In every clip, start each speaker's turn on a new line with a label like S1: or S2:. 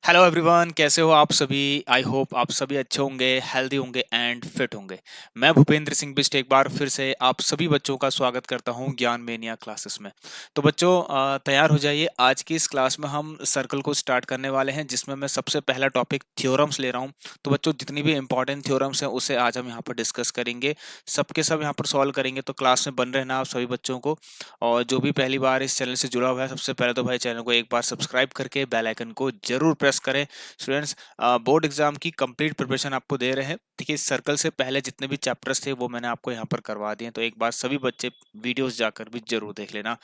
S1: Hello everyone, कैसे हो आप सभी। आई होप आप सभी अच्छे होंगे, हेल्दी होंगे एंड फिट होंगे। मैं भूपेंद्र सिंह बिष्ट एक बार फिर से आप सभी बच्चों का स्वागत करता हूं ज्ञान मेनिया क्लासेस में। तो बच्चों तैयार हो जाइए। आज की इस क्लास में हम सर्कल को स्टार्ट करने वाले हैं, जिसमें मैं सबसे पहला टॉपिक थ्योरम्स ले रहा हूं। तो बच्चों जितनी भी इंपॉर्टेंट थ्योरम्स हैं उसे आज हम यहाँ पर डिस्कस करेंगे, सबके सब यहाँ पर सॉल्व करेंगे। तो क्लास में बन रहना आप सभी बच्चों को। और जो भी पहली बार इस चैनल से जुड़ा हुआ है, सबसे पहले तो भाई चैनल को एक बार सब्सक्राइब करके बेल आइकन को जरूर प्रेस करें। स्टूडेंट्स, बोर्ड एग्जाम की कंप्लीट प्रिपरेशन आपको दे रहे हैं। देखिए, सर्कल से पहले जितने भी चैप्टर्स थे वो मैंने आपको यहाँ पर करवा दिए, तो एक बार सभी बच्चे वीडियोस जाकर भी जरूर देख लेना।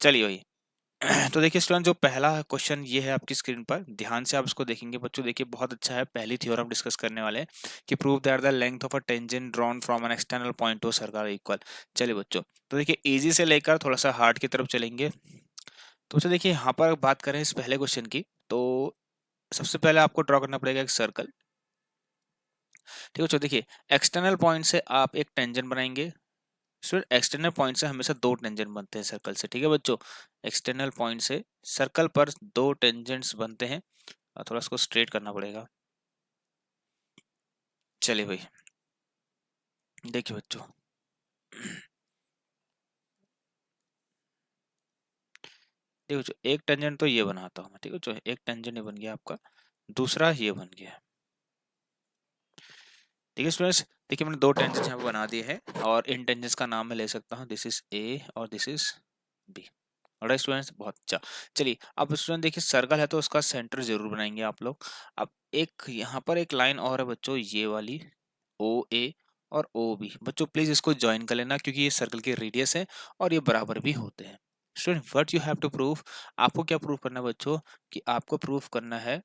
S1: चलिए भाई। तो देखिए स्टूडेंट, जो पहला क्वेश्चन ये है आपकी स्क्रीन पर, ध्यान से आप इसको देखेंगे बच्चों। देखिए बहुत अच्छा है। पहली थ्योरम डिस्कस करने वाले हैं कि prove that the length of a tangent drawn from an external point to circle equal. चलिए बच्चों, तो देखिए इजी से लेकर थोड़ा सा हार्ड की तरफ चलेंगे। तो बच्चों देखिए, यहाँ पर बात करें इस पहले क्वेश्चन की, तो सबसे पहले आपको ड्रॉ करना पड़ेगा एक सर्कल। ठीक है बच्चों, देखिए एक्सटर्नल पॉइंट से आप एक टेंजेंट बनाएंगे। स्टूडेंट, एक्सटर्नल पॉइंट से हमेशा दो टेंजेंट बनते हैं सर्कल से। ठीक है बच्चों, एक्सटर्नल पॉइंट से सर्कल पर दो टेंजेंट्स बनते हैं। और थोड़ा इसको स्ट्रेट करना पड़ेगा। चलिए भाई, देखिए बच्चों। देखो बच्चों, एक टेंजेंट तो ये बनाता हूँ मैं। ठीक है बच्चों, एक टेंजेंट ये बन गया आपका, दूसरा ये बन गया। ठीक है स्टूडेंट्स, देखिए मैंने दो टेंजेंट्स यहाँ पे बना दिए हैं, और इन टेंजेंट्स का नाम मैं ले सकता हूँ, दिस इज ए और this is B. Alright students, बहुत अच्छा। चलिए अब स्टूडेंट देखिए, सर्कल है तो उसका सेंटर जरूर बनाएंगे आप लोग। अब एक यहाँ पर एक लाइन और है बच्चों, ये वाली ओ ए और ओ बी। बच्चों प्लीज इसको ज्वाइन कर लेना, क्योंकि ये सर्कल के रेडियस है और ये बराबर भी होते हैं। Student, what you have to prove, आपको क्या प्रूव करना है बच्चों, कि आपको प्रूव करना है,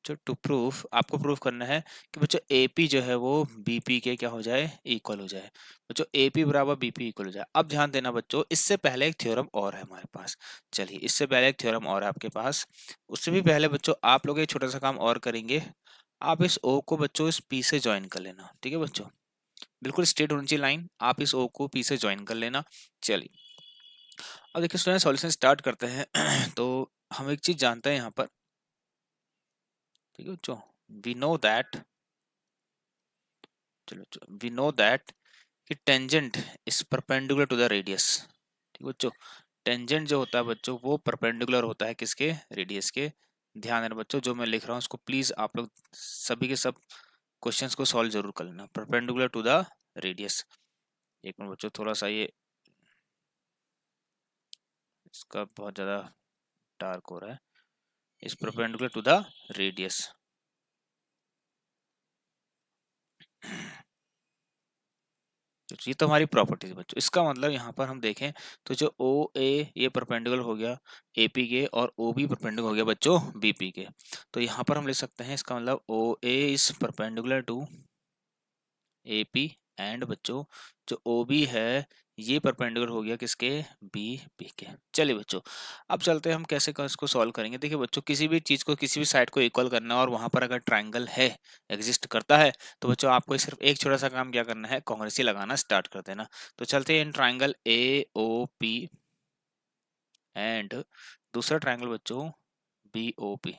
S1: जो टू प्रूफ आपको प्रूफ करना है कि बच्चों एपी जो है वो बीपी के क्या हो जाए, इक्वल हो जाए। बच्चों एपी बराबर बीपी इक्वल हो जाए। अब ध्यान देना बच्चों, इससे पहले एक थ्योरम और है हमारे पास। चलिए, इससे पहले एक थ्योरम और है आपके पास। उससे भी पहले बच्चों आप लोग एक छोटा सा काम और करेंगे। आप इस ओ को बच्चों इस पी से ज्वाइन कर लेना। ठीक है बच्चों, बिल्कुल स्ट्रेट होनी चाहिए लाइन, आप इस ओ को पी से ज्वाइन कर लेना। चलिए अब देखिए स्टूडेंट, सॉल्यूशन स्टार्ट करते हैं। तो हम एक चीज जानते हैं यहाँ पर। ठीक है बच्चों, वी नो दैट, चलो वी नो दैट कि tangent is perpendicular to the radius. ठीक है बच्चों, टेंजेंट जो होता है बच्चों वो परपेंडिकुलर होता है किसके, रेडियस के। ध्यान देना बच्चों, जो मैं लिख रहा हूँ उसको प्लीज आप लोग सभी के सब क्वेश्चंस को सॉल्व जरूर कर लेना। Perpendicular to the radius. एक मिनट बच्चों, थोड़ा सा ये इसका बहुत ज्यादा डार्क हो रहा है। Is perpendicular to the radius. तो ये तो हमारी प्रॉपर्टी है बच्चों। इसका मतलब यहाँ पर हम देखें तो जो ओ ए ये परपेंडिकुलर हो गया एपी के, और ओ बी परपेंडिकुलर हो गया बच्चों बीपी के। तो यहाँ पर हम लिख सकते हैं, इसका मतलब O A is perpendicular to AP, and बच्चों जो ओ बी है ये परपेंडिकुलर हो गया किसके, बी पी के। चलिए बच्चों, अब चलते हैं हम कैसे इसको सॉल्व करेंगे। देखिए बच्चों, किसी भी चीज को किसी भी साइड को इक्वल करना है और वहां पर अगर ट्राइंगल है, एग्जिस्ट करता है, तो बच्चों आपको सिर्फ एक छोटा सा काम क्या करना है, कॉन्ग्रुएंसी लगाना स्टार्ट कर देना। तो चलते हैं in triangle A O P and दूसरा ट्राइंगल बच्चों बी ओ पी।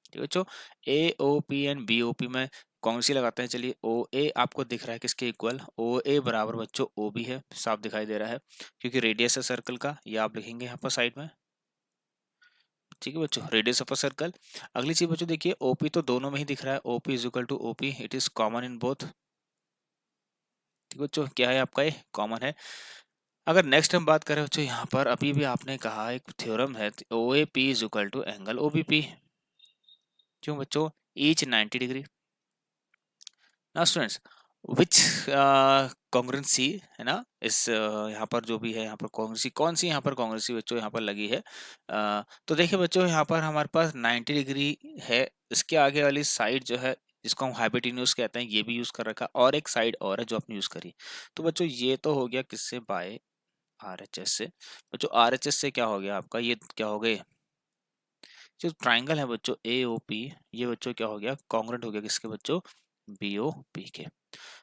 S1: ठीक है बच्चों, A O P and B O P में कौन सी लगाते हैं। चलिए, ओ ए आपको दिख रहा है किसके इक्वल, ओ ए बराबर बच्चों ओ बी है, साफ दिखाई दे रहा है क्योंकि रेडियस है सर्कल का, ये आप लिखेंगे यहाँ पर साइड में। ठीक है बच्चों, रेडियस ऑफ अ सर्कल। अगली चीज बच्चों देखिए, ओपी तो दोनों में ही दिख रहा है, OP is equal to OP, it is common in both. ठीक है बच्चों, क्या है आपका, ये कॉमन है। अगर नेक्स्ट हम बात करें बच्चों, यहाँ पर अभी भी आपने कहा एक थ्योरम है, O A P is equal to angle O B P. क्यों बच्चों, each 90 degree. Now students, which congruency है ना, इस यहाँ पर जो भी है, यहाँ पर कॉन्ग्रुएंसी कौन सी, यहाँ पर कॉन्ग्रुएंसी बच्चों यहाँ पर लगी है। तो देखिए बच्चों, यहाँ पर हमारे पास 90 डिग्री है। इसके आगे वाली साइड जो है, जिसको हम हाइपोटेन्यूज कहते हैं, ये भी यूज कर रखा, और एक साइड और है जो आपने यूज करी। तो बच्चों ये तो हो गया किससे, बाय आर एच एस से। बच्चों आर एच एस से क्या हो गया आपका, ये क्या हो गए, जो ट्राइंगल है बच्चों ए ओ पी, ये बच्चों क्या हो गया, कॉन्ग्रुएंट हो गया किसके बच्चों, बी ओ पी के।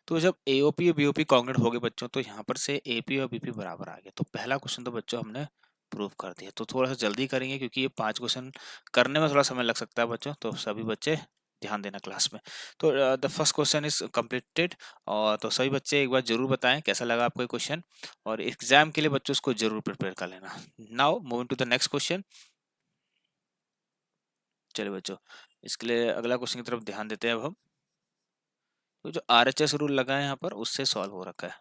S1: तो जब एओपी और बीओपी कांग्रुएंट हो गए बच्चों, तो यहाँ पर से एपी और बीपी बराबर आ गए। तो पहला क्वेश्चन तो बच्चों हमने प्रूव कर दिया। तो थोड़ा सा जल्दी करेंगे क्योंकि ये 5 क्वेश्चन करने में थोड़ा समय लग सकता है बच्चों, तो सभी बच्चे ध्यान देना क्लास में। तो the first question is completed. और तो सभी बच्चे एक बार जरूर बताएं कैसा लगा आपको ये क्वेश्चन, और एग्जाम के लिए बच्चों इसको जरूर प्रिपेयर कर लेना। Now moving to the next question. चलिए बच्चों, इसके लिए अगला क्वेश्चन की तरफ ध्यान देते हैं अब हम। तो जो RHS रूल लगा है यहाँ पर उससे सॉल्व हो रखा है।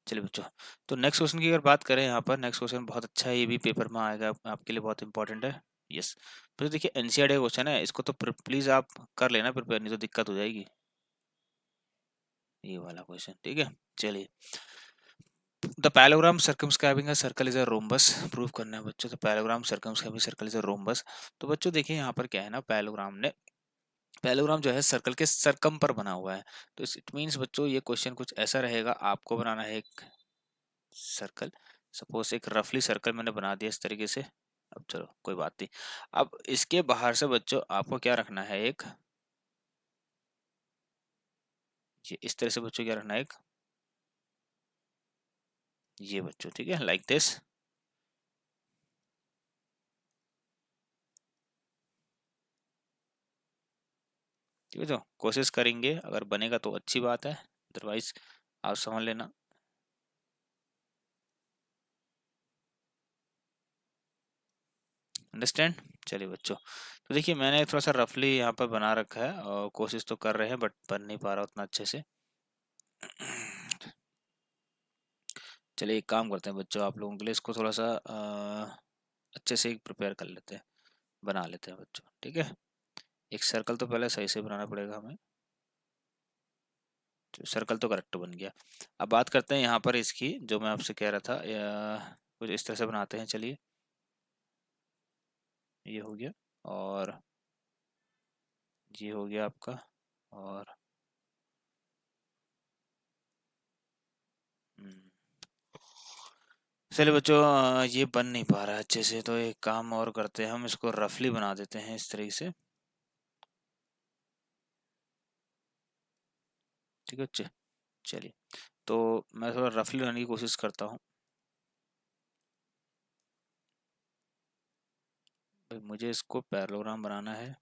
S1: चलिए बच्चों, तो नेक्स्ट क्वेश्चन की अगर बात करें यहाँ पर, नेक्स्ट क्वेश्चन बहुत अच्छा है, ये भी पेपर में आएगा, आपके लिए बहुत इंपॉर्टेंट है। यस, तो देखिए एनसीईआरटी का क्वेश्चन है, इसको तो प्लीज आप कर लेना प्रिपेयर, नहीं तो दिक्कत हो जाएगी। ये वाला क्वेश्चन ठीक है। चलिए, the parallelogram circumscribing a circle is a rhombus, prove करना है बच्चों। तो parallelogram circumscribing circle is a rhombus. तो बच्चों देखिए यहाँ पर क्या है ना, पैराग्राम जो है सर्कल के सरकम पर बना हुआ है। तो इट मीन्स बच्चों ये क्वेश्चन कुछ ऐसा रहेगा, आपको बनाना है एक सर्कल। सपोज एक रफली सर्कल मैंने बना दिया इस तरीके से। अब चलो कोई बात नहीं, अब इसके बाहर से बच्चों आपको क्या रखना है, एक ये इस तरह से बच्चों क्या रखना है, एक ये बच्चों ठीक है, लाइक दिस। ठीक है, तो कोशिश करेंगे, अगर बनेगा तो अच्छी बात है, अदरवाइज आप समझ लेना। अंडरस्टैंड। चलिए बच्चों, तो देखिए मैंने थोड़ा सा रफली यहाँ पर बना रखा है, और कोशिश तो कर रहे हैं बट बन नहीं पा रहा उतना अच्छे से। चलिए एक काम करते हैं बच्चों, आप लोगों के लिए इसको थोड़ा सा अच्छे से प्रिपेयर कर लेते हैं, बना लेते हैं बच्चों, ठीक है। एक सर्कल तो पहले सही से बनाना पड़ेगा हमें। तो सर्कल तो करेक्ट बन गया। अब बात करते हैं यहाँ पर इसकी, जो मैं आपसे कह रहा था, कुछ इस तरह से बनाते हैं। चलिए ये हो गया, और ये हो गया आपका, और चलिए बच्चों, ये बन नहीं पा रहा है अच्छे से, तो एक काम और करते हैं, हम इसको रफली बना देते हैं इस तरीके से। ठीक है बच्चे, चलिए तो मैं थोड़ा रफली बनाने की कोशिश करता हूँ। भाई मुझे इसको पैरेललोग्राम बनाना है।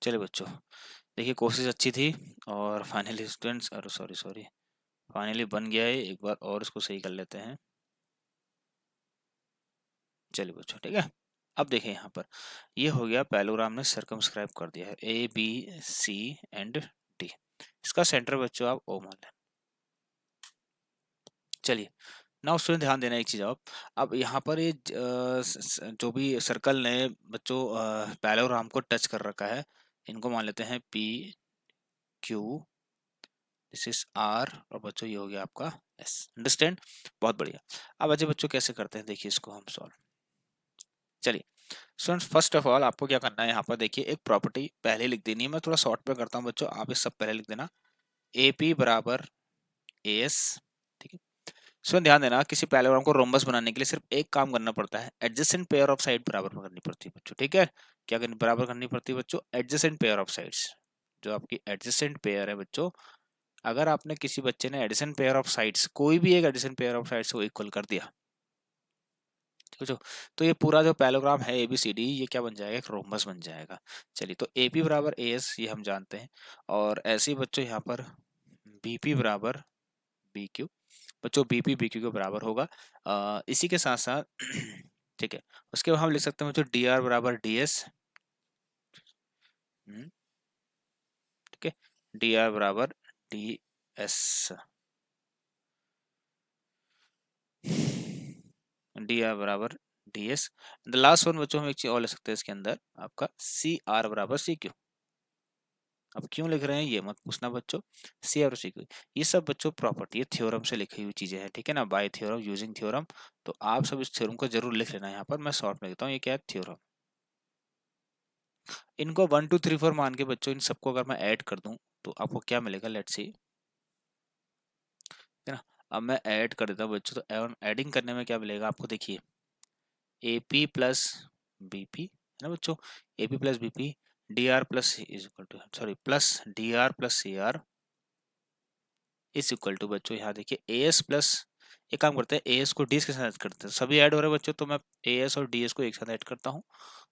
S1: चलिए बच्चों, देखिए कोशिश अच्छी थी, और फाइनली स्टूडेंट्स, अरे सॉरी सॉरी, फाइनली बन गया है। एक बार और इसको सही कर लेते हैं। चलिए बच्चों ठीक है। अब देखिए यहाँ पर ये हो गया, पैरेललोग्राम ने सर्कमस्क्राइब कर दिया है ABCD। इसका सेंटर बच्चों आप O मान लें। चलिए ना स्टूडेंट ध्यान देना एक चीज, अब यहाँ पर ये जो भी सर्कल ने बच्चों पैरेललोग्राम को टच कर रखा है, इनको मान लेते हैं PQ, दिस इज R, और बच्चों ये हो गया आपका S। अंडरस्टैंड, बहुत बढ़िया। अब अजय बच्चों कैसे करते हैं, देखिए इसको हम सॉल्व। चलिए स्टूडेंट्स, फर्स्ट ऑफ ऑल आपको क्या करना है, यहाँ पर देखिए एक प्रॉपर्टी पहले लिख देनी है, मैं थोड़ा शॉर्ट पे करता हूँ बच्चों, आप इस सब पहले लिख देना, AP बराबर AS। ठीक है, स्टूडेंट ध्यान देना, किसी पैरेललोग्राम को रोम्बस बनाने के लिए सिर्फ एक काम करना पड़ता है, एडजेसेंट पेयर ऑफ साइड बराबर करनी पड़ती है बच्चों। ठीक है, क्या करनी बराबर करनी पड़ती है बच्चों, एडजेसेंट पेयर ऑफ साइड्स। जो आपकी एडजेसेंट पेयर है बच्चों, अगर आपने किसी बच्चे ने एडिशन पेयर ऑफ साइड्स, कोई भी एक एडिशन पेयर ऑफ साइड्स को इक्वल कर दिया, ठीक है, तो ये पूरा जो पैरेललोग्राम है ABCD, ये क्या बन जाएगा, एक रोम्बस बन जाएगा। चलिए तो AP बराबर AS ये हम जानते हैं, और ऐसे ही बच्चों यहाँ पर BP बराबर BQ, बच्चों BP BQ के बराबर होगा। इसी के साथ साथ ठीक है, उसके बाद हम लिख सकते हैं बच्चों DR बराबर DS। ठीक है, DR बराबर DS, DR बराबर DS। द लास्ट वन बच्चों हम एक चीज और ले सकते हैं इसके अंदर, आपका CR बराबर CQ। अब क्यों लिख रहे हैं ये मत पूछना बच्चों, CR और CQ ये सब बच्चों प्रॉपर्टी है, थ्योरम से लिखी हुई चीजें हैं, ठीक है ना, बाय थ्योरम यूजिंग थ्योरम। तो आप सब इस थ्योरम को जरूर लिख लेना, यहाँ पर मैं शॉर्ट में देता हूँ, ये क्या है, थ्योरम। इनको 1 2 3 4 मान के बच्चों इन सबको अगर मैं ऐड कर दूं तो आपको क्या मिलेगा, लेट्स सी, है ना। अब मैं ऐड कर देता हूँ बच्चों, तो एडिंग करने में क्या मिलेगा आपको, देखिए A P plus B P, है ना बच्चों, A P plus B P, D R plus is equal to, sorry, plus D R plus C R is equal to बच्चों, यहाँ देखिए ए एस प्लस, एक काम करते हैं ए एस को डी एस के साथ ऐड करते हैं, सभी ऐड हो रहे हैं बच्चों, तो मैं ए एस और डी एस को एक साथ ऐड करता हूँ।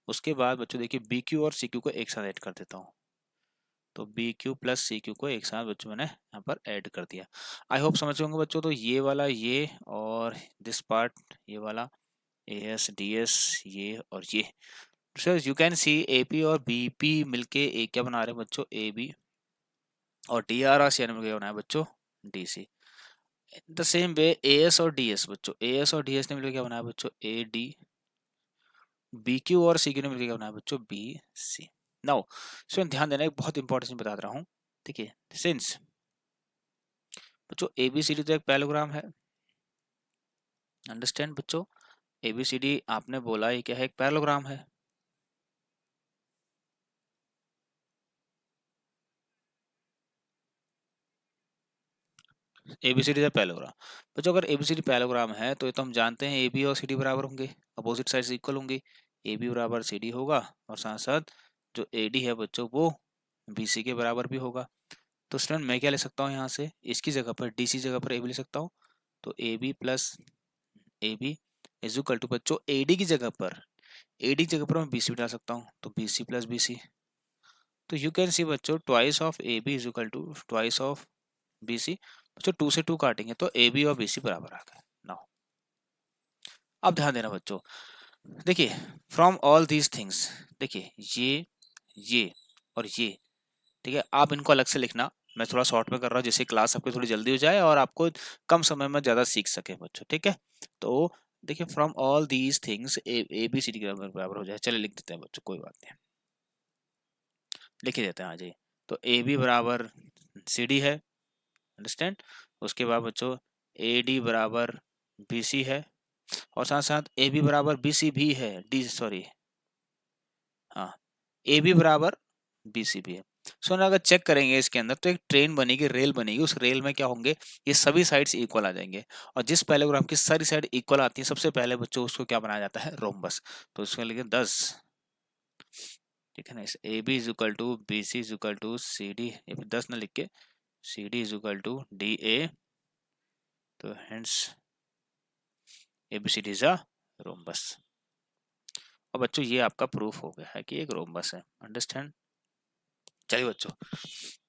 S1: उसके बाद बच्चों देखिए बी क्यू और सी क्यू को एक साथ ऐड कर देता हूँ, तो B Q plus C Q को एक साथ बच्चों मैंने यहाँ पर ऐड कर दिया। आई होप समझ होंगे बच्चों, तो ये वाला ये और दिस पार्ट ये वाला ए एस डी एस ये और ये, so you can see A P और बी पी मिलके एक क्या बना रहे हैं बच्चों, ए बी, और डी आर और सी एन मिलकर बना है बच्चों D C. The same way A S और डी एस बच्चों, ए एस और डी एस ने मिलकर क्या बनाया बच्चों, ए डी, बी क्यू और सी क्यू ने मिलकर क्या बनाया बच्चों, बी सी। नाउ सो ध्यान देना, एक बहुत इंपॉर्टेंट बता रहा हूँ, ठीक है, सिंस बच्चों ए बी सी डी तो एक पैराग्राम है, अंडरस्टैंड बच्चों, ए बी सी डी आपने बोला ये क्या है, एक पैराग्राम है। एबीसीडी का पैरेललोग्राम, बच्चों अगर एबीसीडी पैरेललोग्राम है तो ये तो हम जानते हैं ए बी और सी डी बराबर होंगे, अपोजिट साइड इक्वल होंगे, ए बी बराबर सी डी होगा, और साथ साथ जो ए डी है बच्चों वो बी सी के बराबर भी होगा। तो स्टूडेंट मैं क्या ले सकता हूँ यहाँ से, इसकी जगह पर डी सी जगह पर ए बी ले सकता हूँ, तो A B plus A B is equal to बच्चों ए डी की जगह पर, ए डी की जगह पर मैं बी सी डाल सकता हूँ, तो B C plus B C, तो यू कैन सी बच्चों twice of A B is equal to twice of B C, बच्चों 2 से 2 काटेंगे तो ए बी और बी सी बराबर आ गए। नाउ अब ध्यान देना बच्चों, देखिए फ्रॉम ऑल दीज थिंग्स, देखिए ये और ये, ठीक है, आप इनको अलग से लिखना, मैं थोड़ा शॉर्ट में कर रहा हूँ जिससे क्लास आपकी थोड़ी जल्दी हो जाए और आपको कम समय में ज्यादा सीख सके बच्चों, ठीक है। तो देखिए from all these things A B C D के बराबर हो जाए, चलिए लिख देते हैं बच्चों, कोई बात नहीं, लिख ही देते हैं, आ जाइए। तो ए बी बराबर सी डी है, अंडरस्टैंड, उसके बाद बच्चों ए डी बराबर बी सी है, और साथ साथ ए बी बराबर बी सी भी है, डी सॉरी, हाँ, ए बी बराबर बी सी भी है। सो ना अगर चेक करेंगे इसके अंदर तो एक ट्रेन बनेगी, रेल बनेगी, उस रेल में क्या होंगे, ये सभी साइड्स इक्वल आ जाएंगे, और जिस पैरेललोग्राम की सारी साइड इक्वल आती है सबसे पहले बच्चों उसको क्या बनाया जाता है, रोम्बस। तो उसको लिखे 10, ठीक है ना, A B is equal to B C is equal to C D, 10 ना लिख के C D is equal to D A, तो hence A B C D is a rhombus. और बच्चों ये आपका प्रूफ हो गया है कि एक रोम्बस है, अंडरस्टैंड। चलिए बच्चों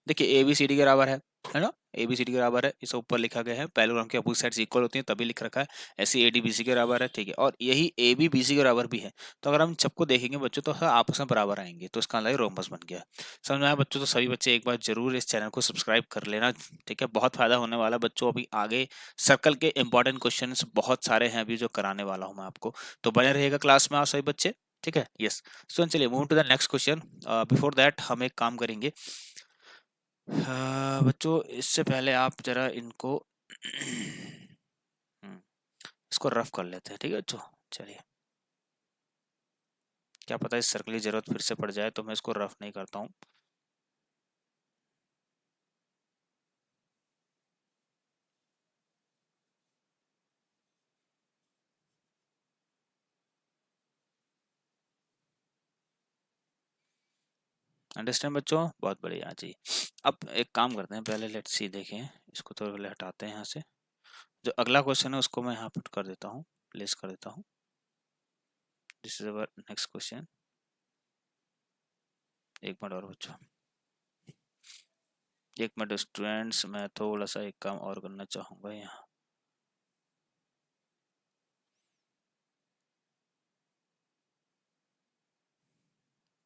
S1: देखिए ए बी सी डी के बराबर है ना, ए बी सी डी के बराबर है, इसे ऊपर लिखा गया है, पैरेललोग्राम की अपोजिट साइड्स इक्वल होती हैं तभी लिख रखा है, ऐसे ए डी बी सी के बराबर है, ठीक है, और यही ए बी बी सी के बराबर भी है, तो अगर हम सबको देखेंगे बच्चों तो आपस में बराबर आएंगे, तो इसका मतलब रोम्बस बन गया। समझ में आया बच्चों, तो सभी बच्चे एक बार जरूर इस चैनल को सब्सक्राइब कर लेना, ठीक है, बहुत फायदा होने वाला बच्चों, अभी आगे सर्कल के इंपॉर्टेंट क्वेश्चन बहुत सारे हैं अभी जो कराने वाला हूँ मैं आपको, तो बने रहेगा क्लास में आप सभी बच्चे, ठीक है, यस। सो चलिए move to the next question, before that हम एक काम करेंगे, बच्चों इससे पहले आप जरा इनको इसको रफ कर लेते हैं, ठीक है बच्चों, चलिए, क्या पता इस सर्कल की जरूरत फिर से पड़ जाए तो मैं इसको रफ नहीं करता हूँ। अंडरस्टैंड बच्चों, बहुत बढ़िया जी। अब एक काम करते हैं, पहले लेट्स सी देखें, इसको तो पहले हटाते हैं यहाँ से, जो अगला क्वेश्चन है उसको मैं यहाँ पुट कर देता हूँ, प्लेस कर देता हूँ, this is our next question. एक मिनट और बच्चों, एक मिनट स्टूडेंट्स, मैं थोड़ा सा एक काम और करना चाहूँगा यहाँ,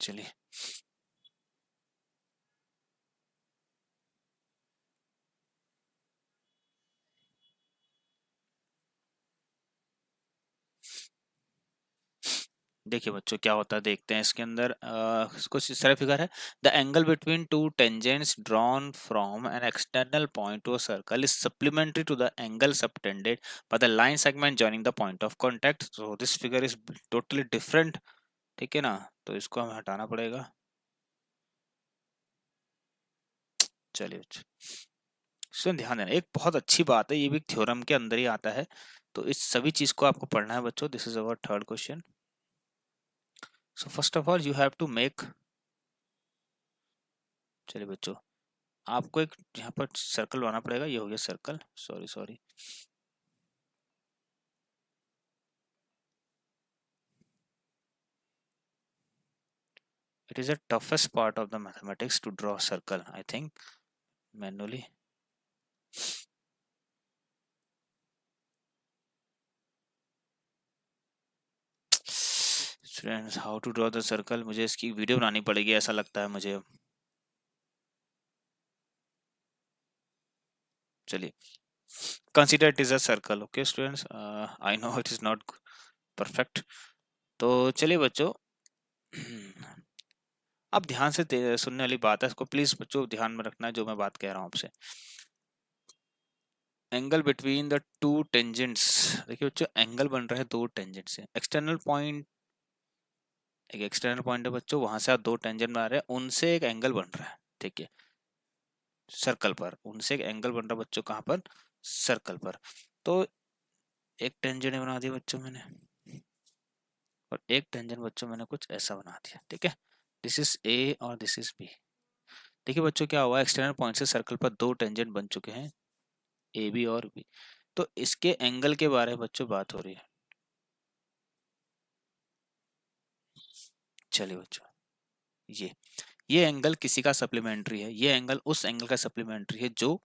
S1: चलिए देखिए बच्चों क्या होता है देखते हैं इसके अंदर, कुछ इस तरह फिगर है, the angle between two tangents drawn from an external point to a circle is supplementary to the angle subtended by the line segment joining the point of contact, so this figure is totally different, ठीक है ना, तो इसको हमें हटाना पड़ेगा। चलिए बच्चों, इसमें ध्यान देना, एक बहुत अच्छी बात है, ये भी थ्योरम के अंदर ही आता है, तो इस सभी चीज को आपको पढ़ना है बच्चों। This is our third question. So first of all you have to make, चलिए बच्चों, आपको एक यहाँ पर सर्कल बनाना पड़ेगा। ये हो गया circle, sorry sorry, it is the toughest part of the mathematics to draw a circle, I think, manually. Students, how to draw the circle, मुझे इसकी वीडियो बनानी पड़ेगी ऐसा लगता है मुझे। चलिए, consider it is a circle, okay students, I know it is not perfect। तो चलिए बच्चों, अब ध्यान से सुनने वाली बात है, इसको प्लीज बच्चों ध्यान में रखना है जो मैं बात कह रहा हूँ आपसे। Angle between the two tangents, देखिए बच्चों एंगल बन रहा है दो टेंजेंट से। एक्सटर्नल पॉइंट, एक एक्सटर्नल पॉइंट है बच्चों, वहां से आप दो टेंजेंट बना रहे हैं, उनसे एक एंगल बन रहा है, ठीक है, सर्कल पर। उनसे एक एंगल बन रहा है बच्चों, कहाँ पर, सर्कल पर। तो एक टेंजेंट बना दिया बच्चों मैंने, और एक टेंजेंट बच्चों मैंने कुछ ऐसा बना दिया, ठीक है। दिस इज ए और दिस इज बी। देखिए बच्चों क्या हुआ, एक्सटर्नल पॉइंट से सर्कल पर दो टेंजेंट बन चुके हैं, ए बी और बी। तो इसके एंगल के बारे में बच्चों बात हो रही है। चलिए बच्चों, ये एंगल किसी का सप्लीमेंट्री है, ये एंगल उस एंगल का सप्लीमेंट्री है जो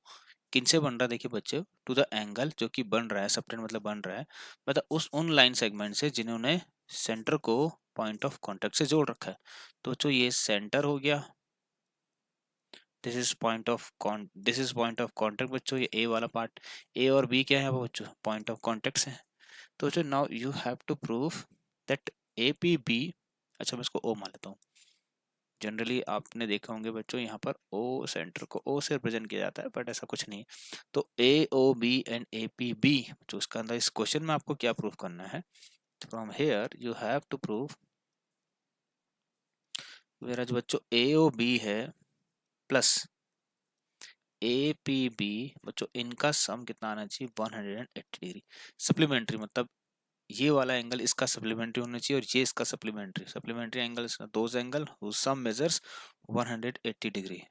S1: किन से बन रहा है, देखिए बच्चों, टू द एंगल जो कि बन रहा है, सप्टेंड मतलब बन रहा है, मतलब उस उन लाइन सेगमेंट से जिन्होंने सेंटर को पॉइंट ऑफ कांटेक्ट से जोड़ रखा है। तो बच्चों ये सेंटर हो गया, this is point of this is point of contact बच्चों, ये ए वाला पार्ट। ए और बी क्या है वो बच्चों, पॉइंट ऑफ कांटेक्ट है। तो बच्चों now you have to prove that A P B, अच्छा मैं इसको ओ मान लेता हूँ। जनरली आपने देखा होंगे बच्चों, यहाँ पर ओ सेंटर को ओ से रिप्रेजेंट किया जाता है, बट ऐसा कुछ नहीं। तो A O B and A P B, जो इसका अंदर इस क्वेश्चन में आपको क्या प्रूव करना है, from here you have to prove, मेरा जो बच्चों ए ओ बी है प्लस ए पी बी, बच्चों इनका सम कितना आना चाहिए, 180 डिग्री। सप्लीमेंट्री मतलब ये वाला एंगल इसका सप्लीमेंट्री होना चाहिए, और ये इसका supplementary, supplementary angle those angles whose sum measures 180 degree.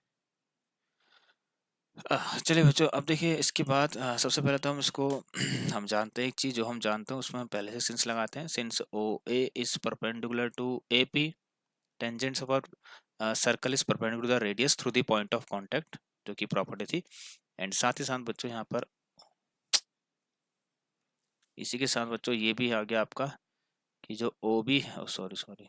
S1: चलिए बच्चों, अब देखिए इसके बाद सबसे पहले तो हम इसको हम जानते हैं एक चीज़, जो हम जानते हैं उसमें हम पहले से सिंस लगाते हैं। Since O A is perpendicular to A P, tangents of circle is perpendicular to the radius through the point of contact, जो कि प्रॉपर्टी थी। एंड साथ ही साथ बच्चों यहाँ पर इसी के साथ बच्चों ये भी आ गया आपका कि जो ओ बी है, sorry sorry,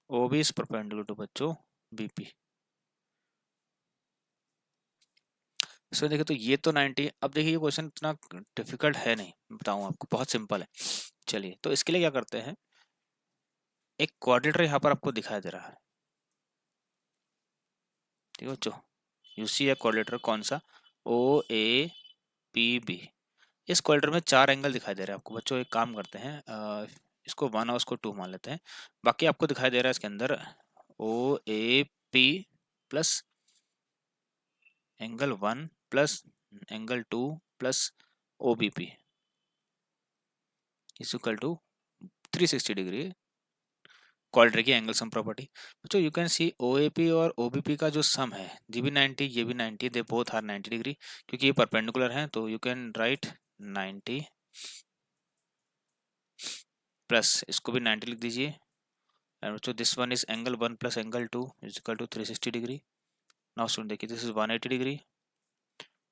S1: O B is perpendicular to बच्चों बी पी। इसमें देखिए तो ये तो 90, अब देखिए ये क्वेश्चन इतना डिफिकल्ट है नहीं, बताऊं आपको, बहुत सिंपल है। चलिए तो इसके लिए क्या करते हैं, एक क्वाड्रेटर यहाँ पर आपको दिखाई दे रहा है, ठीक है बच्चों, यू सी ए क्वाड्रेटर, कौन सा, ओ ए पी बी। इस क्वाड्रेटर में चार एंगल दिखाई दे रहे हैं आपको बच्चों। एक काम करते हैं, इसको वन और इसको टू मान लेते हैं। बाकी आपको दिखाई दे रहा है इसके अंदर O A P plus angle one plus angle two plus O B P is equal to 360 degree, quadratic की एंगल सम प्रॉपर्टी। बच्चों you can see O A P और ओ बी पी का जो सम है, ये भी 90 ये भी 90, दे बोथ आर 90 डिग्री, क्योंकि ये परपेंडिकुलर हैं। तो यू कैन राइट 90 प्लस इसको भी 90 लिख दीजिए। एंड बच्चों this one is angle one plus angle two is equal to 360 degree. Now सुन देखिए, दिस इज 180 डिग्री,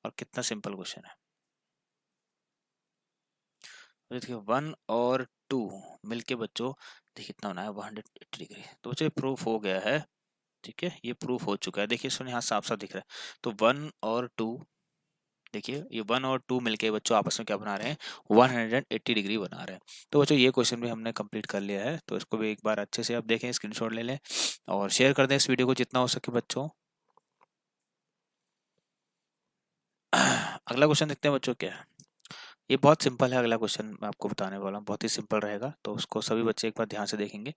S1: और कितना सिंपल क्वेश्चन है। तो देखिए वन और टू मिलके बच्चों देखिए कितना बना है, 180 डिग्री। तो बच्चों ये प्रूफ हो गया है, ठीक है, ये प्रूफ हो चुका है। देखिए सुन यहाँ साफ साफ दिख रहा है। तो वन और टू, देखिए ये वन और टू मिलके बच्चों आपस में क्या बना रहे हैं, 180 डिग्री बना रहे हैं। तो बच्चों ये क्वेश्चन भी हमने कंप्लीट कर लिया है, तो इसको भी एक बार अच्छे से आप देखें, स्क्रीनशॉट ले लें और शेयर कर दें इस वीडियो को जितना हो सके बच्चों। अगला क्वेश्चन देखते हैं बच्चों क्या है। ये बहुत सिंपल है, अगला क्वेश्चन मैं आपको बताने वाला हूँ, बहुत ही सिंपल रहेगा, तो उसको सभी बच्चे एक बार ध्यान से देखेंगे।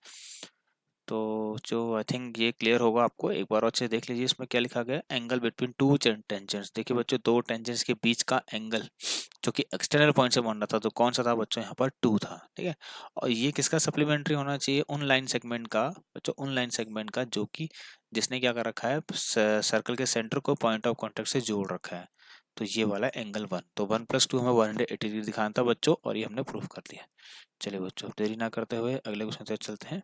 S1: तो जो आई थिंक ये क्लियर होगा आपको, एक बार अच्छे से देख लीजिए इसमें क्या लिखा गया है, एंगल बिटवीन टू टेंजेंट्स। देखिए बच्चों, दो टेंजेंट्स के बीच का एंगल जो कि एक्सटर्नल पॉइंट से बन रहा था, तो कौन सा था बच्चों, यहाँ पर टू था, ठीक है। और ये किसका सप्लीमेंट्री होना चाहिए, उन लाइन सेगमेंट का बच्चों, उन लाइन सेगमेंट का जो कि जिसने क्या कर रखा है, सर्कल के सेंटर को पॉइंट ऑफ कॉन्टेक्ट से जोड़ रखा है। तो ये वाला एंगल वन, तो 1+2 हमें 180 डिग्री दिखाना था बच्चों, और ये हमने प्रूव कर लिया। चलिए बच्चों, देरी ना करते हुए अगले क्वेश्चन से चलते हैं।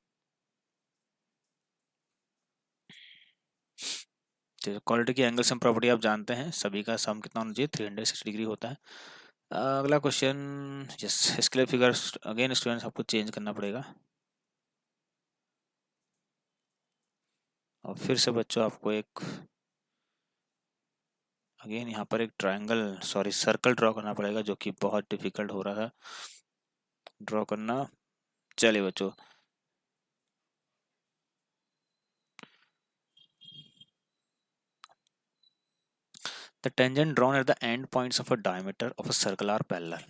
S1: क्वालिटी की एंगल सम प्रॉपर्टी आप जानते हैं, सभी का सम कितना होना चाहिए, 360 डिग्री होता है। अगला क्वेश्चन, यस, इसके लिए फिगर अगेन स्टूडेंट्स आपको चेंज करना पड़ेगा, और फिर से बच्चों आपको एक अगेन यहाँ पर एक ट्रायंगल, सॉरी सर्कल ड्रॉ करना पड़ेगा, जो कि बहुत डिफिकल्ट हो रहा था ड्रॉ करना। चलिए बच्चों, the tangent drawn at the end points of a diameter of a circle are parallel.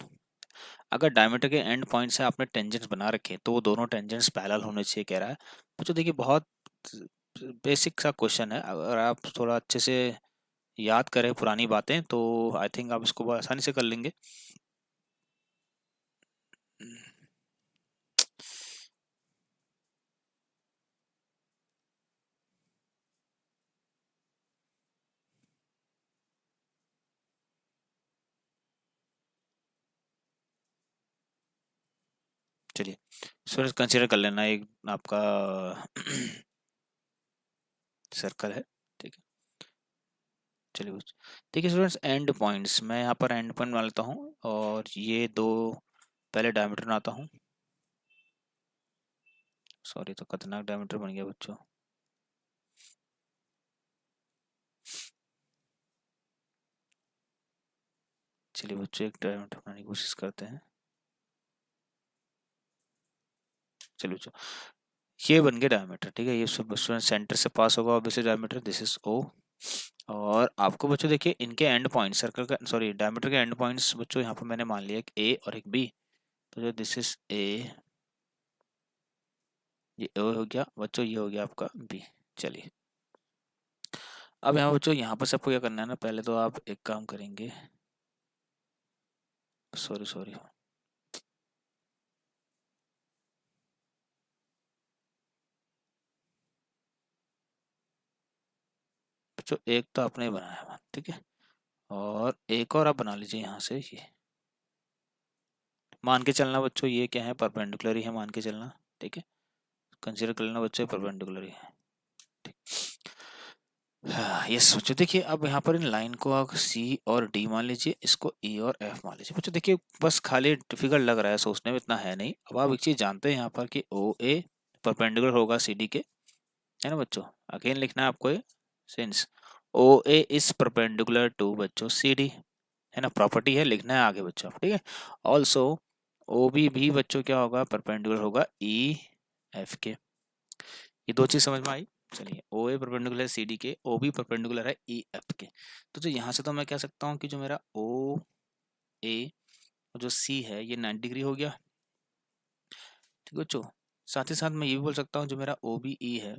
S1: अगर डायमीटर के एंड पॉइंट से आपने टेंजेंट्स बना रखे, तो वो दोनों टेंजेंट्स पैरेलल होने चाहिए, कह रहा है बच्चों। देखिए बहुत बेसिक सा क्वेश्चन है, अगर आप थोड़ा अच्छे से याद करें पुरानी बातें, तो आई थिंक आप इसको बहुत आसानी से कर लेंगे। चलिए स्टूडेंट्स, कंसीडर कर लेना एक आपका सर्कल है, ठीक है। चलिए देखिए स्टूडेंट्स, एंड पॉइंट्स, मैं यहाँ पर एंड पॉइंट बना लेता हूँ, और ये दो पहले डायमीटर बनाता हूँ। सॉरी, तो खतरनाक डायमीटर बन गया बच्चों। चलिए बच्चों, एक डायमीटर बनाने की कोशिश करते हैं। चलिए बच्चों, ये बन गया डायमीटर, ठीक है। ये स्टूडेंट सेंटर से पास होगा ऑब्वियसली डायमीटर, दिस इज ओ। और आपको बच्चों देखिए, इनके एंड पॉइंट सर्कल का, सॉरी डायमीटर के एंड पॉइंट्स बच्चों, यहाँ पर मैंने मान लिया एक ए और एक बी। तो जो दिस इज ए, ये ओ हो गया बच्चों, ये हो गया आपका बी। चलिए अब यहाँ बच्चों, यहाँ पर सबको क्या करना है ना, पहले तो आप एक काम करेंगे, सॉरी सॉरी बच्चों, एक तो आपने बनाया हुआ, ठीक है, और एक और आप बना लीजिए यहाँ से, ये मान के चलना बच्चों, ये क्या है, परपेंडिकुलर ही है, मान के चलना, ठीक है। कंसिडर कर लेना बच्चों, परपेंडिकुलर ही है, ठीक। हाँ यस बच्चों, देखिए अब यहाँ पर इन लाइन को आप सी और डी मान लीजिए, इसको ई और एफ मान लीजिए बच्चों। देखिए बस खाली डिफिकल्ट लग रहा है, सोचने में इतना है नहीं। अब आप एक चीज जानते हैं यहाँ पर कि ओ ए परपेंडिकुलर होगा सी डी के, है ना बच्चों। अगेन लिखना है आपको ये, since O A is perpendicular to बच्चों सी डी, है ना, प्रॉपर्टी है, लिखना है आगे बच्चों, ठीक है। ऑल्सो ओ बी भी बच्चों क्या होगा, परपेंडिकुलर होगा ई एफ के। ये दो चीज समझ में आई। चलिए ओ ए परपेंडिकुलर है सी डी के, ओ बी परपेंडिकुलर है ई एफ के। तो जो यहाँ से तो मैं कह सकता हूँ कि जो मेरा ओ ए और जो सी है, ये 90 डिग्री हो गया, ठीक है बच्चों। साथ ही साथ मैं ये भी बोल सकता हूँ, जो मेरा ओ बी ई है,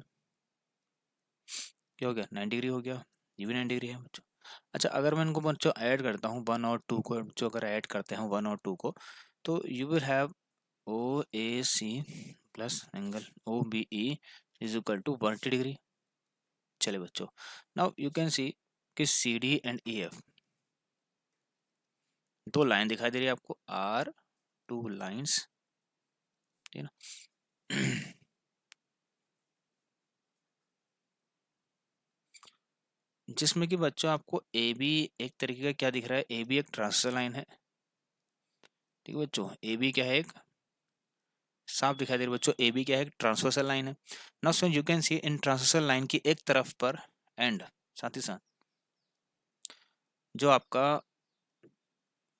S1: क्या हो गया, 90 डिग्री हो गया, ये भी 90 डिग्री है बच्चों। अच्छा, अगर मैं इनको बच्चों ऐड करता हूँ, वन और टू को बच्चों, अगर ऐड करते हैं वन और टू को, तो you will have O A C plus angle O B E is equal to 180 degree. चलिए बच्चों, नाउ यू कैन सी कि C D and E F, दो लाइन दिखाई दे रही है आपको, आर टू लाइन्स, ठीक है ना। जिसमें कि बच्चों आपको ए बी एक तरीके का क्या दिख रहा है, ए बी एक ट्रांसवर्सल लाइन है, ठीक है बच्चों। ए बी क्या है, एक साफ दिखाई दे रहा है बच्चों, ए बी क्या है, एक ट्रांसवर्सल लाइन है। Now so you can C in transversal line की एक तरफ पर एंड, साथ ही साथ जो आपका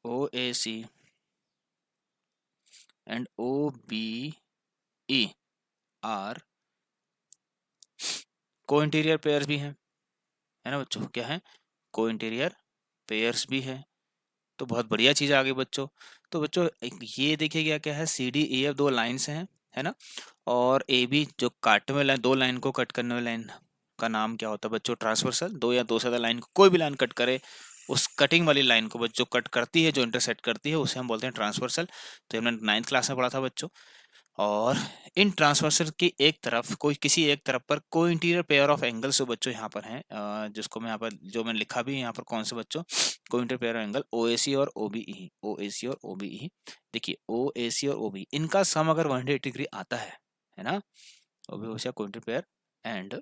S1: O A C and O B E R को इंटीरियर पेयर्स भी हैं, है ना बच्चों, क्या है, को इंटीरियर पेयर्स भी है। तो बहुत बढ़िया चीज़ आ गई बच्चों। तो बच्चों एक ये देखिए क्या क्या है, सी डी ई एफ दो लाइन्स हैं, है ना, और ए बी जो काटने वाला है, दो लाइन को कट करने वाली लाइन का नाम क्या होता है बच्चों? ट्रांसवर्सल। दो या दो से ज्यादा लाइन को, कोई भी लाइन कट करे, उस कटिंग वाली लाइन को बच्चों कट करती है, जो इंटरसेक्ट करती है, उसे हम बोलते हैं ट्रांसवर्सल। तो हमने 9th क्लास में पढ़ा था बच्चों। और इन ट्रांसवर्सल की एक तरफ, कोई किसी एक तरफ पर कोई इंटीरियर पेयर ऑफ एंगल्स जो बच्चों यहाँ पर हैं, जिसको मैं यहाँ पर, जो मैंने लिखा भी है यहाँ पर, कौन से बच्चों? कोई interior pair of angle O A C और O B E, O A C और ओ बी ई। देखिए ओ ए सी और ओ बी, इनका सम अगर 180 डिग्री आता है ना, ओ बी ओ सी कोई इंटीरियर पेयर एंड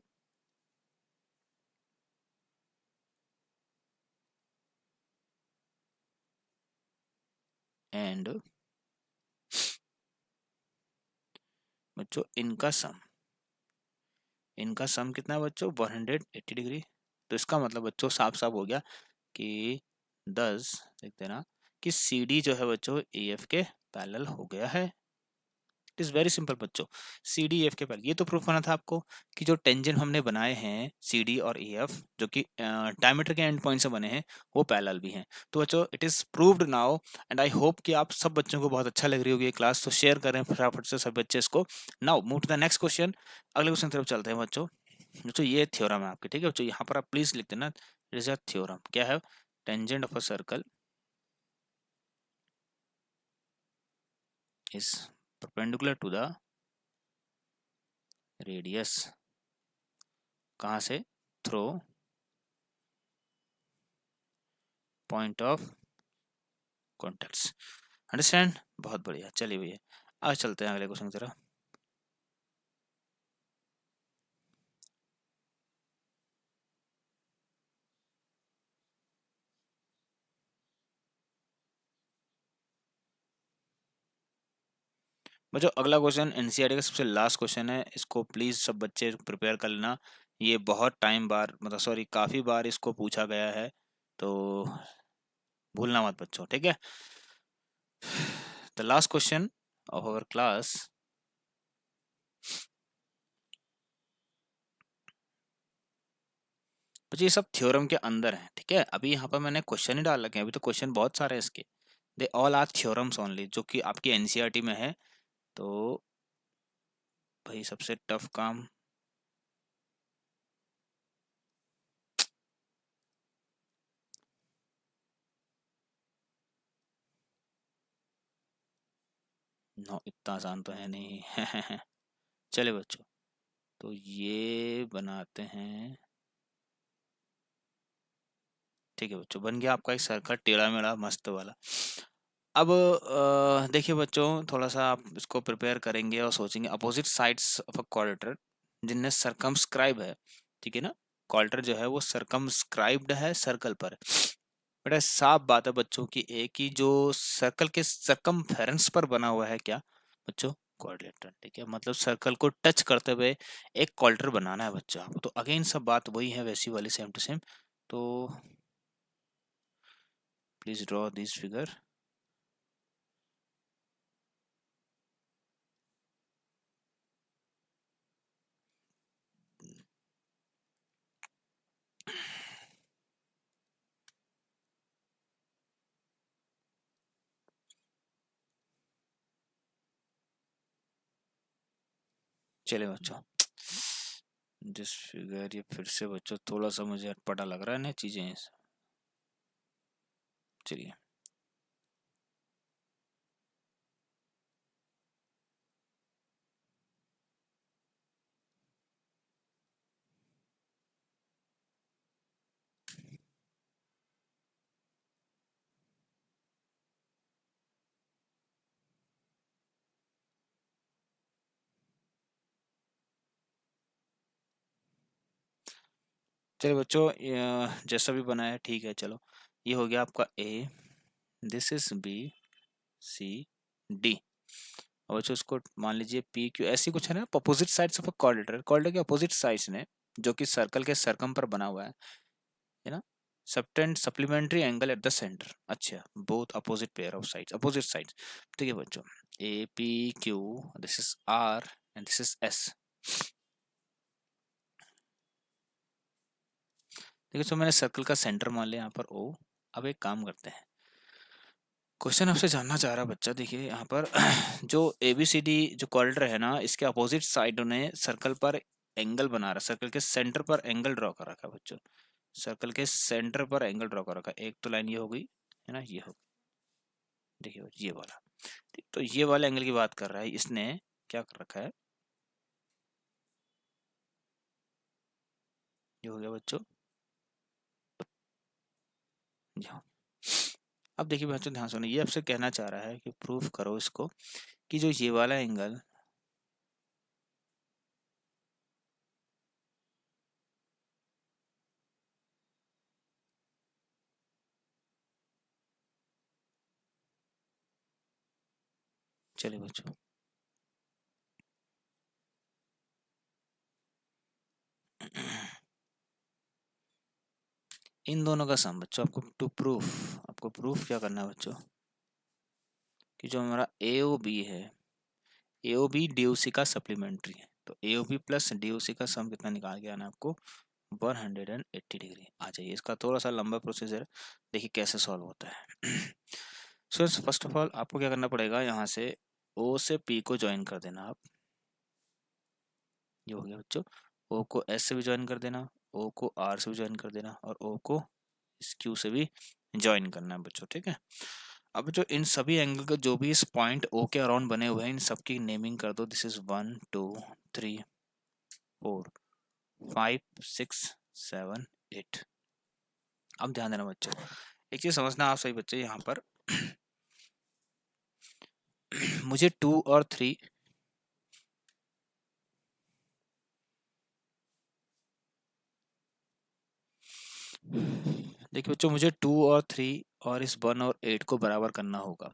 S1: एंड बच्चों इनका सम कितना है बच्चों? 180 डिग्री। तो इसका मतलब बच्चों साफ साफ हो गया कि 10, देख देना, कि सी डी जो है बच्चों ए एफ के पैरेलल हो गया है। इट इज़ वेरी सिंपल बच्चों, सी डी एफ के पैरेलल। ये तो प्रूफ करना था आपको कि जो टेंजेंट हमने बनाए हैं सी डी और ए एफ, जो कि डायमीटर के एंड पॉइंट से बने हैं, वो पैरेलल भी हैं। तो बच्चों it is proved now, and I hope कि आप सब बच्चों को बहुत अच्छा लग रही होगी ये क्लास। तो शेयर करें फटाफट से सब बच्चे इसको। Now move to the next question. अगले क्वेश्चन की तरफ चलते हैं बच्चों। बच्चों ये थ्योरम है आपके, ठीक है बच्चों, यहाँ पर आप प्लीज लिख देना, इट इज अ थ्योरम। क्या है? Tangent of a circle is perpendicular to the radius, कहाँ से? Through point of contacts. Understand? बहुत बढ़िया, चलिए भैया आज चलते हैं अगले क्वेश्चन की तरफ। बच्चों अगला क्वेश्चन एनसीईआरटी का सबसे लास्ट क्वेश्चन है, इसको प्लीज सब बच्चे प्रिपेयर कर लेना। ये बहुत टाइम बार, मतलब सॉरी, काफी बार इसको पूछा गया है, तो भूलना मत बच्चों, ठीक है? The last question of our class. बच्चों ये सब थ्योरम के अंदर है, ठीक है? अभी यहाँ पर मैंने क्वेश्चन ही डाल रखे हैं, अभी तो क्वेश्चन बहुत सारे हैं इसके। They all are theorems only, जो कि आपकी एनसीईआरटी में है। तो भाई सबसे टफ काम, नो इतना आसान तो है नहीं। चले बच्चों, तो ये बनाते हैं, ठीक है बच्चों, बन गया आपका एक सर्कल टेढ़ा मेढ़ा मस्त वाला। अब देखिए बच्चों, थोड़ा सा आप इसको प्रिपेयर करेंगे और सोचेंगे अपोजिट साइड्स ऑफ अ क्वाड्रेटर जिनने सरकमस्क्राइब है, ठीक है ना? क्वाड्रेटर जो है वो सरकमस्क्राइब्ड है सर्कल पर। बड़ा साफ बात है बच्चों की, एक ही जो सर्कल के सरकमफेरेंस पर बना हुआ है, क्या बच्चों? क्वाड्रिलेटरल, ठीक है? मतलब सर्कल को टच करते हुए एक क्वाड्रेटर बनाना है बच्चों आपको। तो अगेन सब बात वही है, वैसी वाली, सेम टू सेम। तो प्लीज ड्रॉ दिस फिगर। चलिए बच्चों, दिस फिगर, ये फिर से बच्चों थोड़ा सा मुझे अटपटा लग रहा है ना चीजें। चलिए, चलिए बच्चों, जैसा भी बना है ठीक है, चलो। ये हो गया आपका A, this is B, C, D. और बच्चों उसको मान लीजिए पी क्यू, ऐसी कुछ है ना, अपोजिट साइड्स ऑफ अ क्वाड्रेटर, क्वाड्रेटर के अपोजिट साइड्स ने, जो कि सर्कल के सरकम पर बना हुआ है ना? Subtend supplementary angle at the centre. अच्छा, both opposite pair of sides, opposite sides. ठीक है बच्चों, A P Q, this is R and this is S. देखिए, तो मैंने सर्कल का सेंटर मान लिया यहाँ पर ओ। अब एक काम करते हैं, क्वेश्चन आपसे जानना चाह रहा बच्चा, देखिए यहाँ पर जो ABCD जो क्वाड्रेटर है ना, इसके अपोजिट साइड ने सर्कल पर एंगल बना रहा, सर्कल के सेंटर पर एंगल ड्रॉ कर रखा है बच्चों। सर्कल के सेंटर पर एंगल ड्रॉ कर रखा है। एक तो लाइन ये हो गई है ना, ये हो, देखिए ये वाला। तो ये वाले एंगल की बात कर रहा है, इसने क्या कर रखा है, ये हो गया बच्चों, ये हो। अब देखिए बच्चों ध्यान सुनो, ये आपसे कहना चाह रहा है कि प्रूफ करो इसको कि जो ये वाला एंगल, चलिए बच्चों इन दोनों का सम बच्चों, आपको प्रूफ क्या करना है बच्चों, कि जो हमारा AOB है, AOB DOC का सप्लीमेंट्री है, तो AOB प्लस DOC का सम कितना निकाल के आना है आपको, 180 डिग्री। आ जाइए, इसका थोड़ा सा लंबा प्रोसीजर, देखिए कैसे सॉल्व होता है। सो फर्स्ट ऑफ ऑल आपको क्या करना पड़ेगा, यहाँ से O से P को ज्वाइन कर देना आप, ये हो गया बच्चों। O को S से भी ज्वाइन कर देना, O को R से भी ज्वाइन कर देना, और O को इस Q से भी ज्वाइन करना है बच्चों, ठीक है। अब जो इन सभी एंगल का जो भी इस पॉइंट O के अराउंड बने हुए हैं, इन सब की नेमिंग कर दो। This is 1 2 3 4 5 6 7 8। अब ध्यान देना बच्चों, एक चीज समझना आप सही बच्चे, यहाँ पर मुझे 2 और 3, देखिए बच्चों मुझे 2 और 3 और इस 1 और 8 को बराबर करना होगा,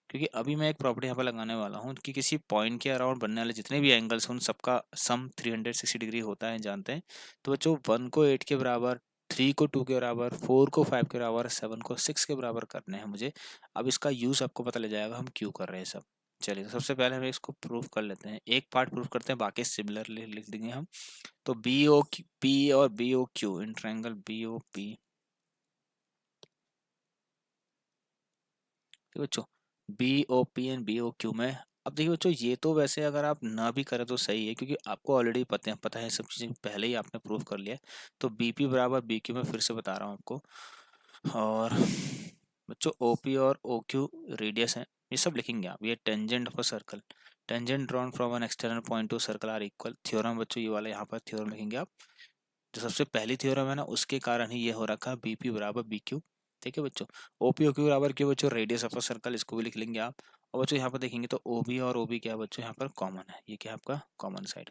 S1: क्योंकि अभी मैं एक प्रॉपर्टी यहाँ पर लगाने वाला हूँ कि किसी पॉइंट के अराउंड बनने वाले जितने भी एंगल्स हैं उन सबका सम 360 डिग्री होता है, जानते हैं। तो बच्चों 1 को 8 के बराबर, 3 को 2 के बराबर, 4 को 5 के बराबर, 7 को 6 के बराबर करने हैं मुझे। अब इसका यूज आपको पता लग जाएगा हम क्यों कर रहे हैं सब। चलिए तो सबसे पहले हम इसको प्रूफ कर लेते हैं, एक पार्ट प्रूफ करते हैं, बाकी सिमिलर लिख देंगे हम। तो BOP और BOQ इन ट्रायंगल BOP, ठीक है बच्चों, BOP एंड BOQ में, अब देखिए बच्चों ये तो वैसे अगर आप ना भी करें तो सही है, क्योंकि आपको ऑलरेडी पता है सब चीज़ें, पहले ही आपने प्रूव कर लिया है। तो BP बराबर BQ में फिर से बता रहा हूँ आपको। और बच्चों OP और OQ रेडियस है, ये सब लिखेंगे आप। ये tangent of a circle, tangent drawn from an external point to circle are equal. Theorem बच्चों ये वाला यहाँ पर थ्योरम लिखेंगे आप, जो सबसे पहली थ्योरम है ना, उसके कारण ही ये हो रखा है BP बराबर BQ। ठीक है बच्चों, OP OQ बराबर क्यों बच्चों, रेडियस ऑफ अ सर्कल, इसको भी लिख लेंगे आप। और बच्चों यहाँ पर देखेंगे तो OB और OB क्या है बच्चों, यहाँ पर कॉमन है, ये क्या है आपका कॉमन साइड।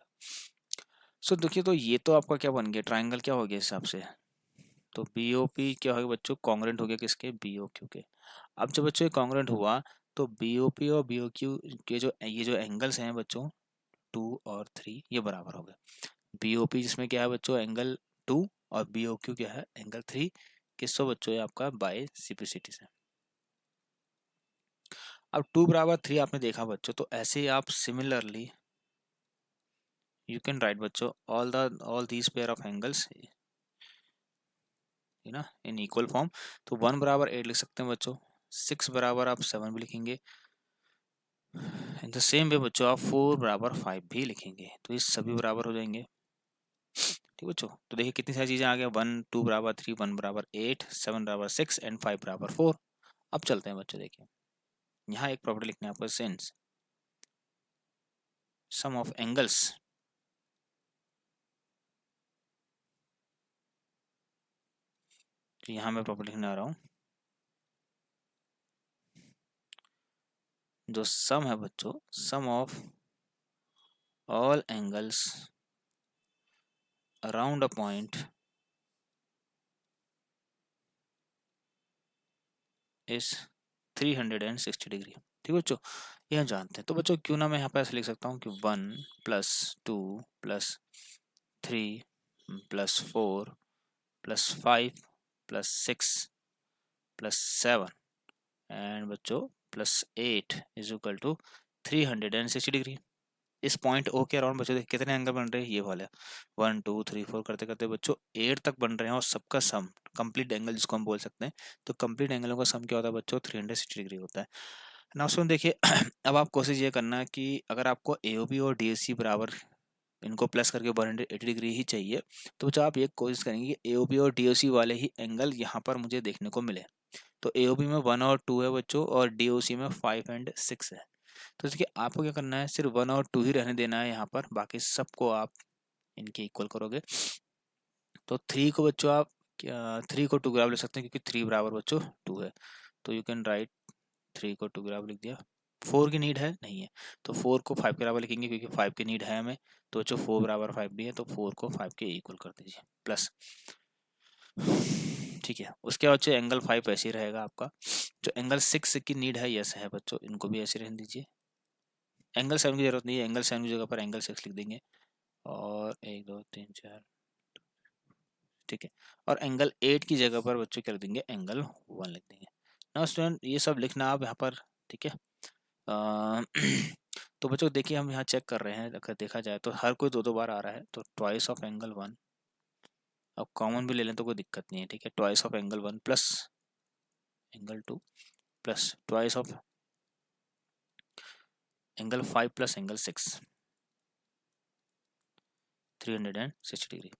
S1: सो देखिए तो ये तो आपका क्या बन गया, ट्राइंगल क्या हो गया इस हिसाब से। तो BOP क्या हो गया बच्चों, कॉन्ग्रुएंट हो गया किसके, BOQ के। अब जब बच्चों ये कॉन्ग्रुएंट हुआ, तो BOP और BOQ के जो ये जो एंगल्स हैं बच्चों 2 और 3, ये बराबर हो गए। BOP जिसमें क्या है बच्चों एंगल 2, और BOQ क्या है एंगल 3, किससे बच्चों ये आपका बाय CPCT से। अब 2 बराबर 3 आपने देखा बच्चों, तो ऐसे ही आप सिमिलरली यू कैन राइट बच्चों all these pair of angles, है ना, इन इक्वल फॉर्म। तो 1 बराबर 8 लिख सकते हैं बच्चों, 6 बराबर आप 7 भी लिखेंगे, इन द सेम वे बच्चों आप 4 बराबर 5 भी लिखेंगे, तो ये सभी बराबर हो जाएंगे। ठीक बच्चों, तो देखिए कितनी सारी चीजें आ गया, 1 2 बराबर 3, 1 बराबर 8, 7 बराबर 6 एंड 5 बराबर 4। अब चलते हैं बच्चों, देखिए यहाँ एक प्रॉपर्टी लिखना है आपको, सिंस सम ऑफ एंगल्स, तो यहाँ मैं प्रॉपर्टी लिखने आ रहा हूँ, जो सम है बच्चों, sum of all angles around a point is 360 degree. ठीक है बच्चों, ये हम जानते हैं। तो बच्चों क्यों ना मैं यहाँ पे ऐसे लिख सकता हूँ कि 1 plus 2 plus 3 plus 4 plus 5 plus 6 plus 7 and बच्चों plus 8 is equal to 360 degree. इस पॉइंट ओ के अराउंड बच्चों देखिए कितने एंगल बन रहे हैं, ये वाले 1 2 3 4 करते करते बच्चों 8 तक बन रहे हैं, और सबका सम कंप्लीट एंगल जिसको हम बोल सकते हैं। तो कंप्लीट एंगलों का सम क्या होता है बच्चों, 360 डिग्री होता है ना। उसमें देखिए अब आप कोशिश ये करना है कि अगर आपको एओबी और डीएसी बराबर इनको प्लस करके 180 डिग्री ही चाहिए, तो बच्चों आप ये कोशिश करेंगे कि एओबी और डीओसी वाले ही एंगल यहाँ पर मुझे देखने को मिले। तो एओबी में 1 और 2 है बच्चों, और डीओसी में 5 एंड 6 है। तो देखिए आपको क्या करना है, सिर्फ 1 और 2 ही रहने देना है यहाँ पर, बाकी सबको आप इनके इक्वल करोगे। तो 3 को बच्चों आप 3 को 2 के बराबर लिख सकते हैं, क्योंकि 3 बराबर बच्चों 2 है। तो यू कैन राइट 3 को 2 के बराबर लिख दिया। 4 की नीड है नहीं है, तो 4 को 5 के बराबर लिखेंगे, क्योंकि 5 की नीड है हमें। तो बच्चों 4 बराबर 5 भी है, तो 4 को 5 के इक्वल कर दीजिए प्लस। ठीक है, उसके बाद बच्चों एंगल 5 ऐसे ही रहेगा आपका। जो एंगल 6 की नीड है, यस है बच्चों, इनको भी ऐसे रहने दीजिए। एंगल 7 की जरूरत नहीं है, एंगल 7 की जगह पर एंगल 6 लिख देंगे। और 1 2 3 4, ठीक है। और एंगल 8 की जगह पर बच्चों क्या लिख देंगे, एंगल 1 लिख देंगे ना स्टूडेंट। ये सब लिखना आप यहाँ पर, ठीक है। तो बच्चों देखिए हम यहाँ चेक कर रहे हैं, अगर देखा जाए तो हर कोई 2 2 बार आ रहा है, तो ट्वाइस ऑफ एंगल 1, अब कॉमन भी ले लें तो कोई दिक्कत नहीं है, ठीक है। Twice of angle 1 plus angle 2 plus twice of angle 5 plus angle 6, 360 degree.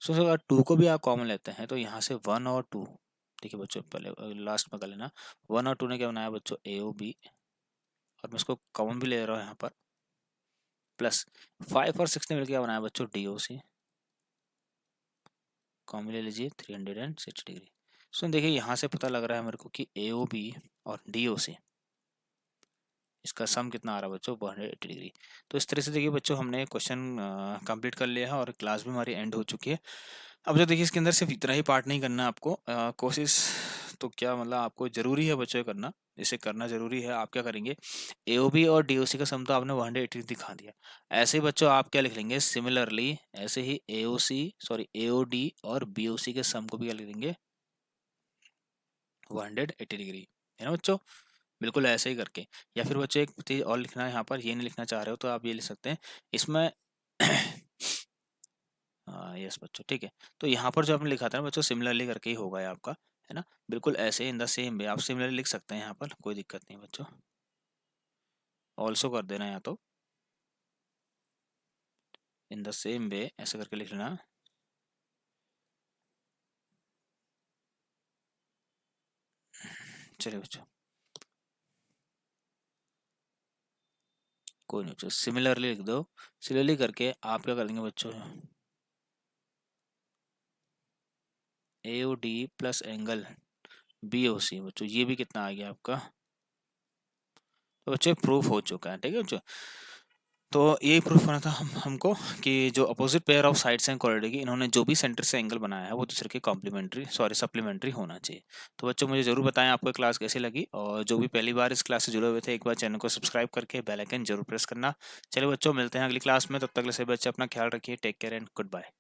S1: So अगर 2 को भी आप कॉमन लेते हैं, तो यहाँ से 1 और 2, देखिए बच्चों पहले लास्ट में कर लेना। 1 और 2 ने क्या बनाया बच्चों, ए ओ बी, और मैं इसको कॉमन भी ले रहा हूँ यहाँ पर, प्लस 5 और 6 ने मिलकर क्या बनाया बच्चों, डी ओ सी, कॉमन ले लीजिए 360 डिग्री। सो देखिए यहाँ से पता लग रहा है मेरे को कि ए ओ बी और डी ओ सी, इसका सम कितना आ रहा है बच्चों, 180 डिग्री। तो इस तरह से देखिए बच्चों हमने क्वेश्चन कंप्लीट कर लिया है, और क्लास भी हमारी एंड हो चुकी है। अब जो देखिए इसके अंदर सिर्फ इतना ही पार्ट नहीं करना है आपको, कोशिश तो क्या मतलब आपको जरूरी है बच्चों करना, इसे करना जरूरी है। आप क्या करेंगे, एओबी और डीओसी का सम तो आपने 180 दिखा दिया, ऐसे ही बच्चों आप क्या लिख लेंगे, सिमिलरली ऐसे ही एओसी सॉरी एओडी और बीओसी के सम को भी क्या लिख देंगे, 180 डिग्री, है ना बच्चों। बिल्कुल ऐसे ही करके, या फिर बच्चों एक चीज और लिखना है यहाँ पर, ये नहीं लिखना चाह रहे हो तो आप ये लिख सकते हैं इसमें। यस बच्चों, ठीक है। तो यहाँ पर जो आपने लिखा था ना बच्चों, सिमिलरली करके ही होगा ये आपका, है ना। बिल्कुल ऐसे इन द सेम वे आप सिमिलरली लिख सकते हैं यहाँ पर, कोई दिक्कत नहीं बच्चों। ऑल्सो कर देना या तो इन द सेम वे ऐसे करके लिख लेना। चलिए बच्चों, कोई नहीं बच्चों, सिमिलरली लिख दो। सिमिलरली करके आप क्या कर देंगे बच्चों, A O D plus angle B O C, बच्चों ये भी कितना आ गया आपका। तो बच्चों प्रूफ हो चुका है, ठीक है बच्चों। तो यही प्रूफ करना था हमको कि जो अपोजिट पेयर ऑफ साइड्स हैं क्वाड्रेटिक की, इन्होंने जो भी सेंटर से एंगल बनाया है वो दूसरे के कॉम्प्लीमेंट्री सॉरी सप्लीमेंट्री होना चाहिए। तो बच्चों मुझे जरूर बताएं आपको क्लास कैसी लगी, और जो भी पहली बार इस क्लास से जुड़े हुए थे एक बार चैनल को सब्सक्राइब करके बेल आइकन जरूर प्रेस करना। चलिए बच्चों मिलते हैं अगली क्लास में, तब तक के लिए सभी बच्चे अपना ख्याल रखिए, take care and good bye.